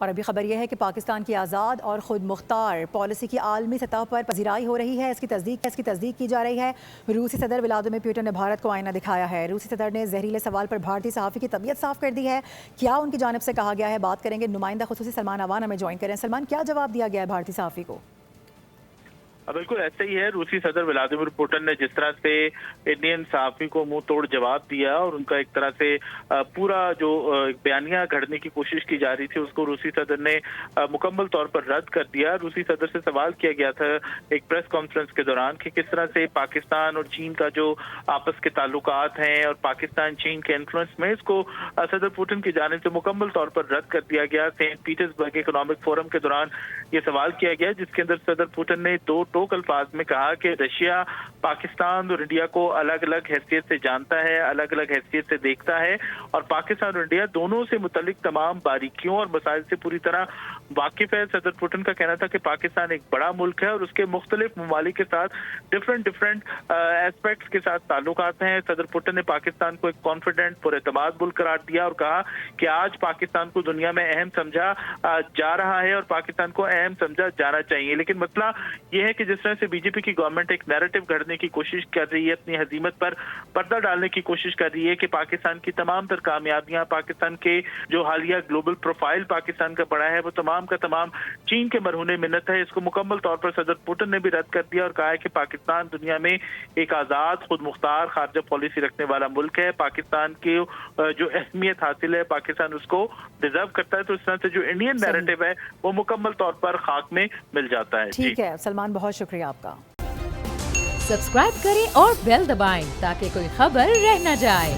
اور ابھی خبر یہ ہے کہ پاکستان کی آزاد اور خود مختار پالیسی کی عالمی سطح پر پذیرائی ہو رہی ہے، اس کی تصدیق کی جا رہی ہے۔ روسی صدر ولادیمیر پوٹن نے بھارت کو آئینہ دکھایا ہے۔ روسی صدر نے زہریلے سوال پر بھارتی صحافی کی طبیعت صاف کر دی ہے۔ کیا ان کی جانب سے کہا گیا ہے، بات کریں گے۔ نمائندہ خصوصی سلمان اوان ہمیں جوائن کریں۔ سلمان، کیا جواب دیا گیا ہے بھارتی صحافی کو؟ بالکل ایسا ہی ہے۔ روسی صدر ولادیمیر پوٹن نے جس طرح سے انڈین صحافی کو منہ توڑ جواب دیا اور ان کا ایک طرح سے پورا جو بیانیہ گھڑنے کی کوشش کی جا رہی تھی، اس کو روسی صدر نے مکمل طور پر رد کر دیا۔ روسی صدر سے سوال کیا گیا تھا ایک پریس کانفرنس کے دوران کہ کس طرح سے پاکستان اور چین کا جو آپس کے تعلقات ہیں اور پاکستان چین کے انفلوئنس میں، اس کو صدر پوٹن کی جانب سے مکمل طور پر رد کر دیا گیا۔ سینٹ پیٹرزبرگ اکنامک فورم کے دوران یہ سوال کیا گیا، جس کے اندر صدر پوٹن نے دو ٹوک الفاظ میں کہا کہ رشیا پاکستان اور انڈیا کو الگ الگ حیثیت سے جانتا ہے، الگ الگ حیثیت سے دیکھتا ہے، اور پاکستان اور انڈیا دونوں سے متعلق تمام باریکیوں اور مسائل سے پوری طرح واقف ہے۔ صدر پوٹن کا کہنا تھا کہ پاکستان ایک بڑا ملک ہے اور اس کے مختلف ممالک کے ساتھ ڈفرینٹ ایسپیکٹس کے ساتھ تعلقات ہیں۔ صدر پوٹن نے پاکستان کو ایک کانفیڈنٹ پر اعتماد ملک قرار دیا اور کہا کہ آج پاکستان کو دنیا میں اہم سمجھا جا رہا ہے اور پاکستان کو اہم سمجھا جانا چاہیے، لیکن مسئلہ یہ ہے کہ جس طرح سے بی جے پی کی گورنمنٹ ایک نیریٹو گھڑنے کی کوشش کر رہی ہے، اپنی ہزیمت پر پردہ ڈالنے کی کوشش کر رہی ہے کہ پاکستان کی تمام تر کامیابیاں، پاکستان کے جو حالیہ گلوبل پروفائل پاکستان کا بڑا ہے، وہ تمام کا تمام چین کے مرہون منت ہے۔ اس کو مکمل طور پر صدر پوٹن نے بھی رد کر دیا اور کہا ہے کہ پاکستان دنیا میں ایک آزاد خود مختار خارجہ پالیسی رکھنے والا ملک ہے۔ پاکستان کی جو اہمیت حاصل ہے پاکستان اس کو ڈیزرو کرتا ہے، تو اس طرح سے جو انڈین نیریٹو ہے وہ مکمل طور پر خاک میں مل جاتا ہے۔ ٹھیک ہے سلمان، بہت شکریہ آپ کا۔ سبسکرائب کریں اور بیل دبائیں تاکہ کوئی خبر رہ نہ جائے۔